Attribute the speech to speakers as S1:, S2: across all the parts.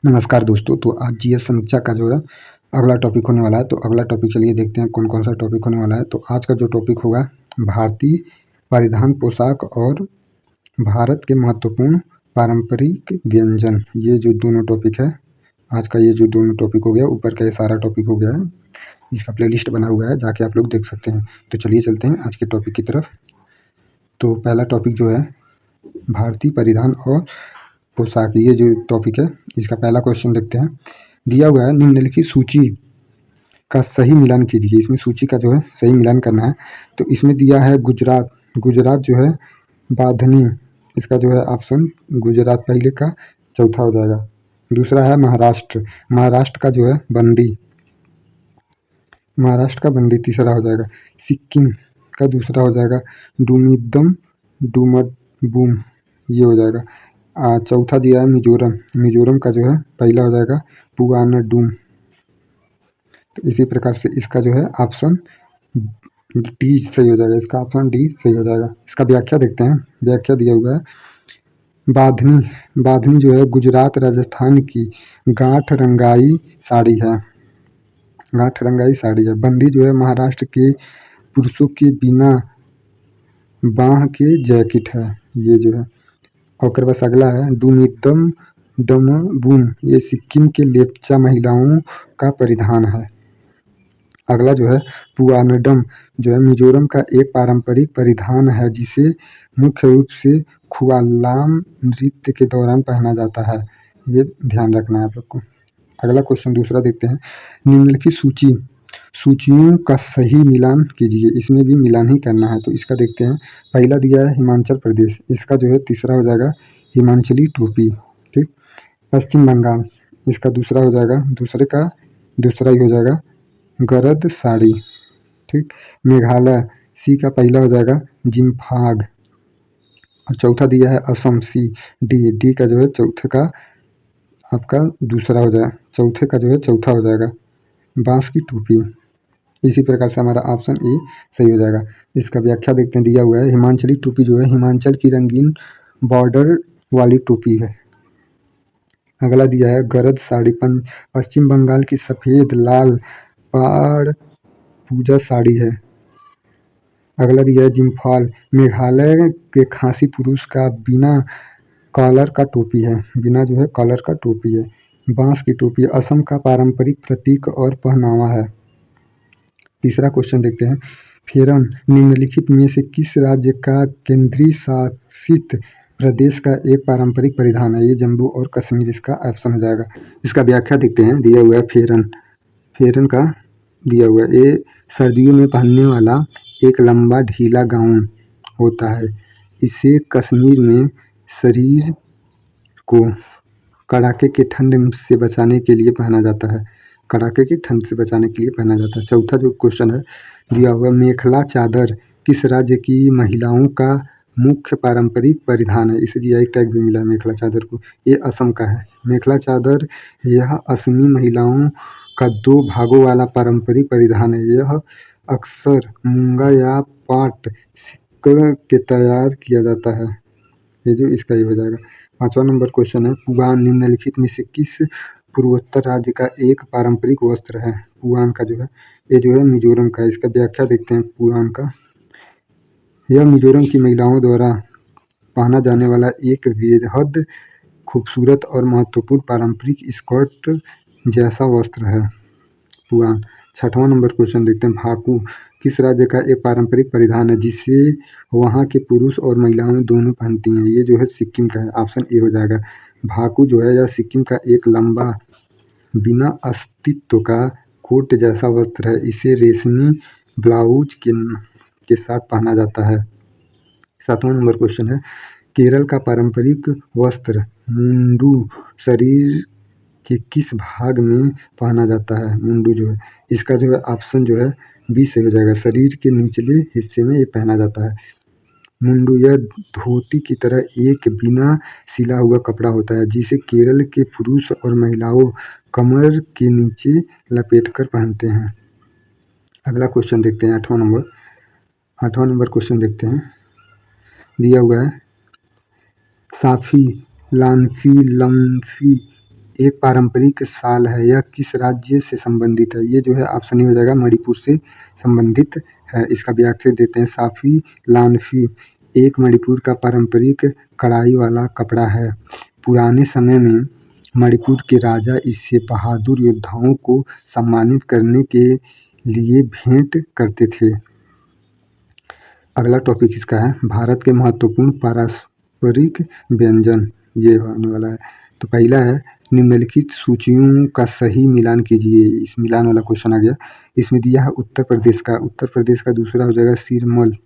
S1: नमस्कार दोस्तों। तो आज जीएस समीक्षा का जो है अगला टॉपिक होने वाला है। तो अगला टॉपिक चलिए देखते हैं कौन कौन सा टॉपिक होने वाला है। तो आज का जो टॉपिक होगा भारतीय परिधान पोशाक और भारत के महत्वपूर्ण पारंपरिक व्यंजन। ये जो दोनों टॉपिक है आज का, ये जो दोनों टॉपिक हो गया, ऊपर का ये सारा टॉपिक हो गया है। इसका प्लेलिस्ट बना हुआ है, जाके आप लोग देख सकते हैं। तो चलिए चलते हैं आज के टॉपिक की तरफ। तो पहला टॉपिक जो है भारतीय परिधान और पोशाक, ये जो टॉपिक है इसका पहला क्वेश्चन देखते हैं। दिया हुआ है निम्नलिखित सूची का सही मिलान कीजिए। इसमें सूची का जो है सही मिलान करना है। तो इसमें दिया है गुजरात। गुजरात जो है बांधनी, इसका जो है ऑप्शन गुजरात पहले का चौथा हो जाएगा। दूसरा है महाराष्ट्र। महाराष्ट्र का जो है बंदी, महाराष्ट्र का बंदी तीसरा हो जाएगा। सिक्किम का दूसरा हो जाएगा डुमिदम डुमबुम, ये हो जाएगा। चौथा दिया है मिजोरम। मिजोरम का जो है पहला हो जाएगा पुआनाडुम। तो इसी प्रकार से इसका जो है ऑप्शन डी सही हो जाएगा। इसका ऑप्शन डी सही हो जाएगा। इसका व्याख्या देखते हैं। व्याख्या दिया हुआ है बांधनी। बांधनी जो है गुजरात राजस्थान की गांठ रंगाई साड़ी है। गांठ रंगाई साड़ी है। बंदी जो है महाराष्ट्र के पुरुषों के बिना बाह के जैकेट है, ये जो है। और बस अगला है डुमिदम डमबुम, ये सिक्किम के लेप्चा महिलाओं का परिधान है। अगला जो है पुआनडम, जो है मिजोरम का एक पारंपरिक परिधान है जिसे मुख्य रूप से खुआलाम नृत्य के दौरान पहना जाता है। ये ध्यान रखना है आप लोग को। अगला क्वेश्चन दूसरा देखते हैं। निम्नलिखित सूचियों का सही मिलान कीजिए। इसमें भी मिलान ही करना है। तो इसका देखते हैं। पहला दिया है हिमाचल प्रदेश, इसका जो है तीसरा हो जाएगा हिमाचली टोपी। ठीक। पश्चिम बंगाल, इसका दूसरा हो जाएगा, दूसरे का दूसरा ही हो जाएगा गरद साड़ी। ठीक। मेघालय, सी का पहला हो जाएगा जिम्फाग। और चौथा दिया है असम, सी। डी का जो है चौथे का आपका दूसरा हो जाएगा, चौथे का जो है चौथा हो जाएगा बांस की टोपी। इसी प्रकार से हमारा ऑप्शन ए सही हो जाएगा। इसका व्याख्या देखते हैं। दिया हुआ है हिमाचली टोपी जो है हिमाचल की रंगीन बॉर्डर वाली टोपी है। अगला दिया है गरद साड़ी, पश्चिम बंगाल की सफ़ेद लाल पहाड़ पूजा साड़ी है। अगला दिया है जिम्फाल, मेघालय के खासी पुरुष का बिना कॉलर का टोपी है। बिना जो है कॉलर का टोपी है। बांस की टोपी असम का पारंपरिक प्रतीक और पहनावा है। तीसरा क्वेश्चन देखते हैं। फेरन निम्नलिखित में से किस राज्य का केंद्रीय शासित प्रदेश का एक पारंपरिक परिधान है? ये जम्मू और कश्मीर इसका ऑप्शन हो जाएगा। इसका व्याख्या देखते हैं। दिया हुआ है फेरन। फेरन का दिया हुआ है, ये सर्दियों में पहनने वाला एक लंबा ढीला गाउन होता है। इसे कश्मीर में शरीर को कड़ाके के ठंड से बचाने के लिए पहना जाता है। कड़ाके की ठंड से बचाने के लिए पहना जाता है। चौथा जो क्वेश्चन है दिया हुआ मेखला चादर किस राज्य की महिलाओं का मुख्य पारंपरिक परिधान है? इसे जीआई टैग भी मिला है मेखला चादर को। ये असम का है। मेखला चादर यह असमी महिलाओं का 2 भागों वाला पारंपरिक परिधान है। यह अक्सर मूंगा या पाट सिल्क के तैयार किया जाता है। ये जो इसका ही हो जाएगा। 5वां नंबर क्वेश्चन है पुआन निम्नलिखित में से किस पूर्वोत्तर राज्य का एक पारंपरिक वस्त्र है? पुआन का जो है ये जो है मिजोरम का। इसका व्याख्या देखते हैं। पुआन का यह मिजोरम की महिलाओं द्वारा पहना जाने वाला एक बेहद खूबसूरत और महत्वपूर्ण पारंपरिक स्कर्ट जैसा वस्त्र है पुआन। 6वां नंबर क्वेश्चन देखते हैं। भाकू किस राज्य का एक पारंपरिक परिधान है जिसे वहाँ के पुरुष और महिलाएं दोनों पहनती हैं? ये जो है सिक्किम का है। ऑप्शन ए हो जाएगा। भाकू जो है यह सिक्किम का एक लंबा बिना अस्तित्व का कोट जैसा वस्त्र है। इसे रेशमी ब्लाउज के साथ पहना जाता है। 7वां नंबर क्वेश्चन है केरल का पारंपरिक वस्त्र मुंडू शरीर के किस भाग में पहना जाता है? मुंडू जो है इसका जो है ऑप्शन जो है बी से हो जाएगा। शरीर के निचले हिस्से में ये पहना जाता है। मुंडू यह धोती की तरह एक बिना सिला हुआ कपड़ा होता है जिसे केरल के पुरुष और महिलाओं कमर के नीचे लपेटकर पहनते हैं। अगला क्वेश्चन देखते हैं। 8वां नंबर क्वेश्चन देखते हैं। दिया हुआ है साफी लानफी लम्फी एक पारंपरिक शाल है, यह किस राज्य से संबंधित है? ये जो है ऑप्शन ए हो जाएगा, मणिपुर से संबंधित है। इसका व्याख्या देते हैं, साफी लानफी एक मणिपुर का पारंपरिक कढ़ाई वाला कपड़ा है। पुराने समय में मणिपुर के राजा इससे बहादुर योद्धाओं को सम्मानित करने के लिए भेंट करते थे। अगला टॉपिक इसका है, भारत के महत्वपूर्ण पारंपरिक व्यंजन, ये होने वाला है। तो पहला है, निम्नलिखित सूचियों का सही मिलान कीजिए। इस मिलान वाला क्वेश्चन आ गया। इसमें दिया है उत्तर प्रदेश का दूसरा हो जाएगा सिरमल,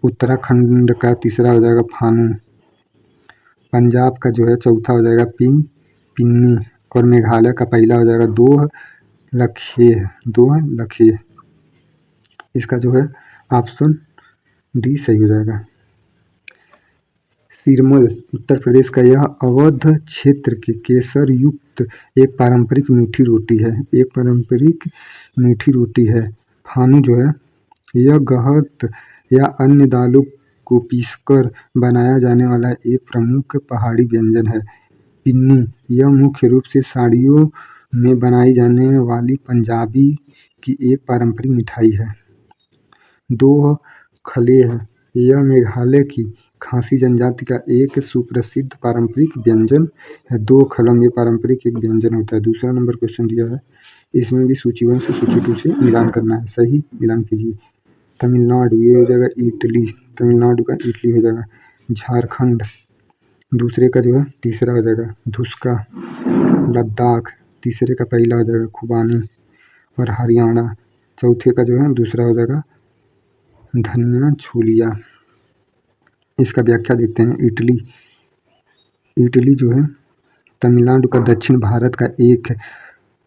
S1: उत्तराखंड का तीसरा हो जाएगा फानू, पंजाब का जो है चौथा हो जाएगा पिन्नी, और मेघालय का पहला हो जाएगा दोह लखेह। इसका जो है ऑप्शन डी सही हो जाएगा। सिरमल उत्तर प्रदेश का यह अवध क्षेत्र की केसर युक्त एक पारंपरिक मीठी रोटी है। फानू जो है यह गहत या अन्य दालों को पीसकर बनाया जाने वाला एक प्रमुख पहाड़ी व्यंजन है। पिन्नी यह मुख्य रूप से साड़ियों में बनाई जाने वाली पंजाबी की एक पारंपरिक मिठाई है। दोह खलेह यह मेघालय की खासी जनजाति का एक सुप्रसिद्ध पारंपरिक व्यंजन है। दो खलम ये पारंपरिक एक व्यंजन होता है। दूसरा नंबर क्वेश्चन दिया है, इसमें भी सूची 1 से सूची 2 से मिलान करना है, सही मिलान कीजिए। तमिलनाडु ये हो जाएगा इटली, तमिलनाडु का इटली हो जाएगा। झारखंड दूसरे का जो है तीसरा हो जाएगा धुसका। लद्दाख तीसरे का पहला हो जाएगा खुबानी, और हरियाणा चौथे का जो है दूसरा हो जाएगा धनिया छोलिया। इसका व्याख्या देखते हैं। इटली जो है तमिलनाडु का दक्षिण भारत का एक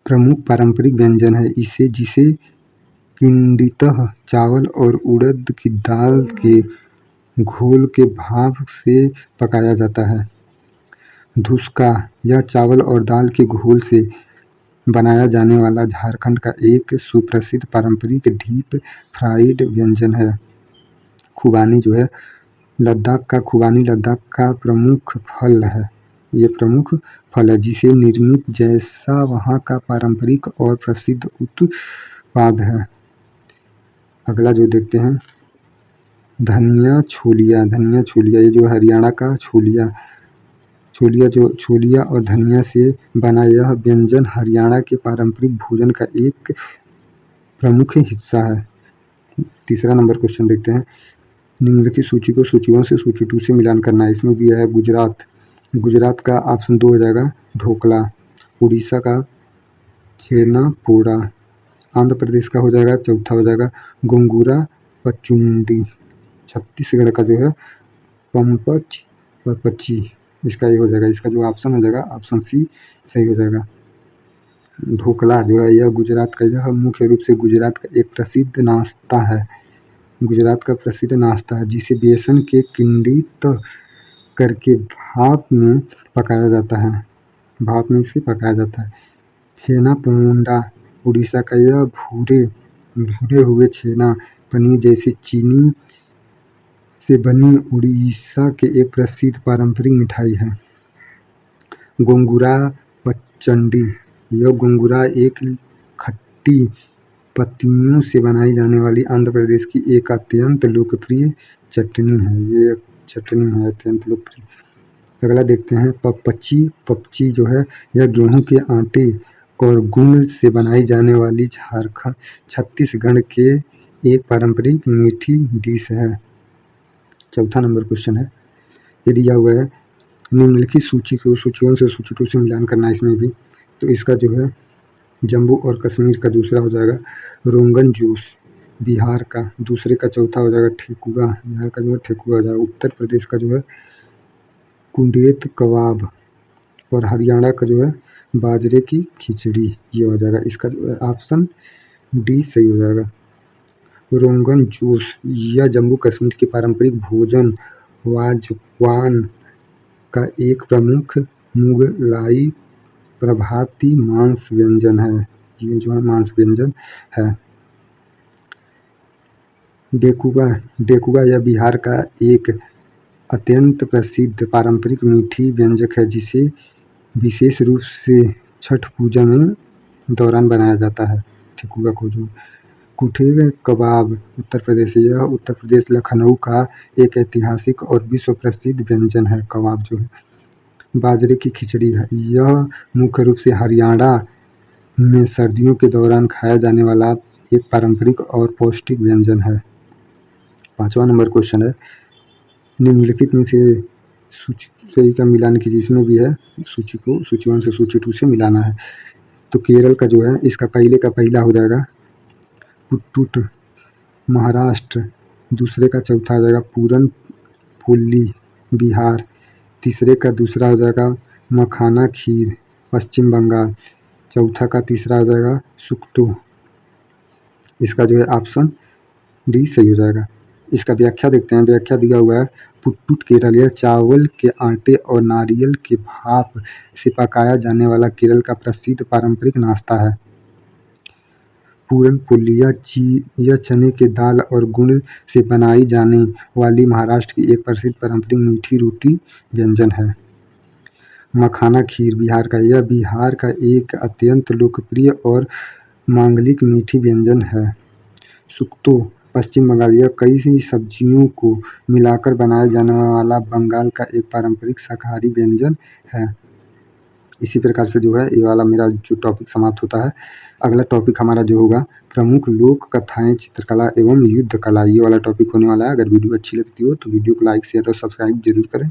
S1: प्रमुख पारंपरिक व्यंजन है। जिसे किंडितः चावल और उड़द की दाल के घोल के भाप से पकाया जाता है। धुसका यह चावल और दाल के घोल से बनाया जाने वाला झारखंड का एक सुप्रसिद्ध पारंपरिक डीप फ्राइड व्यंजन है। खुबानी जो है खुबानी लद्दाख का प्रमुख फल है। ये प्रमुख फल है जिसे निर्मित जैसा वहाँ का पारंपरिक और प्रसिद्ध उत्पाद है। अगला जो देखते हैं, धनिया छोलिया ये जो हरियाणा का छोलिया और धनिया से बना यह व्यंजन हरियाणा के पारंपरिक भोजन का एक प्रमुख हिस्सा है। तीसरा नंबर क्वेश्चन देखते हैं, निम्नलिखित सूची को सूची 1 से सूची 2 से मिलान करना है। इसमें दिया है गुजरात का ऑप्शन 2 हो जाएगा ढोकला, उड़ीसा का छेना पोड़ा, आंध्र प्रदेश का हो जाएगा चौथा हो जाएगा गोंगूरा पचुंडी, छत्तीसगढ़ का जो है पंपच पची, इसका ये हो जाएगा। इसका जो ऑप्शन हो जाएगा ऑप्शन सी सही हो जाएगा। ढोकला जो है यह गुजरात का यह मुख्य रूप से गुजरात का एक प्रसिद्ध नाश्ता है जिसे बेसन के किंडित करके भाप में इसे पकाया जाता है। छेना पोंडा उड़ीसा का यह भूरे हुए छेना पनीर जैसे चीनी से बनी उड़ीसा के एक प्रसिद्ध पारंपरिक मिठाई है। गोंगूरा पचंडी यह गोंगूरा एक खट्टी पत्तियों से बनाई जाने वाली आंध्र प्रदेश की एक अत्यंत लोकप्रिय चटनी है। अत्यंत लोकप्रिय। अगला देखते हैं पपची जो है यह गेहूं के आटे और गुड़ से बनाई जाने वाली छत्तीसगढ़ के एक पारंपरिक मीठी डिश है। चौथा नंबर क्वेश्चन है, ये दिया हुआ है, निम्नलिखित सूची को सूची 1 से सूची 2 से मिलान करना है। इसमें भी तो इसका जो है जम्मू और कश्मीर का दूसरा हो जाएगा रोंगन जूस, बिहार का दूसरे का चौथा हो जाएगा ठेकुआ, बिहार का जो है ठेकुआ हो जाएगा। उत्तर प्रदेश का जो है कुंडेत कबाब, और हरियाणा का जो है बाजरे की खिचड़ी, ये हो जाएगा। इसका जो है ऑप्शन डी सही हो जाएगा। रोंगन जोश यह जम्मू कश्मीर के पारंपरिक भोजन वाजवान का एक प्रमुख मुगलाई प्रभाती मांस व्यंजन है। ये जो है मांस व्यंजन है। डेकुआ यह बिहार का एक अत्यंत प्रसिद्ध पारंपरिक मीठी व्यंजक है जिसे विशेष रूप से छठ पूजा में दौरान बनाया जाता है ठेकुआ को। जो कुठे कबाब उत्तर प्रदेश, यह उत्तर प्रदेश लखनऊ का एक ऐतिहासिक और विश्व प्रसिद्ध व्यंजन है। कबाब जो है बाजरे की खिचड़ी है, यह मुख्य रूप से हरियाणा में सर्दियों के दौरान खाया जाने वाला एक पारंपरिक और पौष्टिक व्यंजन है। 5वां नंबर क्वेश्चन है, निम्नलिखित में से सूची सही का मिलान कीजिए। इसमें भी है सूची को सूची 1 से सूची 2 से मिलाना है। तो केरल का जो है इसका पहले का पहला हो जाएगा पुट्टुट, महाराष्ट्र, दूसरे का चौथा हो जाएगा पूरन पोली बिहार, तीसरे का दूसरा हो जाएगा मखाना खीर पश्चिम बंगाल, चौथा का तीसरा हो जाएगा सुक्तो। इसका जो है ऑप्शन डी सही हो जाएगा। इसका व्याख्या देखते हैं। व्याख्या दिया हुआ है, पुट्टुट केरल चावल के आटे और नारियल के भाप से पकाया जाने वाला केरल का प्रसिद्ध पारंपरिक नाश्ता है। पूरन पोली यह चने के दाल और गुड़ से बनाई जाने वाली महाराष्ट्र की एक प्रसिद्ध पारंपरिक मीठी रोटी व्यंजन है। मखाना खीर बिहार का, यह बिहार का एक अत्यंत लोकप्रिय और मांगलिक मीठी व्यंजन है। सुक्तो पश्चिम बंगाल, यह कई सब्जियों को मिलाकर बनाया जाने वाला बंगाल का एक पारंपरिक शाकाहारी व्यंजन है। इसी प्रकार से जो है ये वाला मेरा जो टॉपिक समाप्त होता है। अगला टॉपिक हमारा जो होगा प्रमुख लोक कथाएं, चित्रकला एवं युद्ध कला, ये वाला टॉपिक होने वाला है। अगर वीडियो अच्छी लगती हो तो वीडियो को लाइक शेयर और सब्सक्राइब जरूर करें।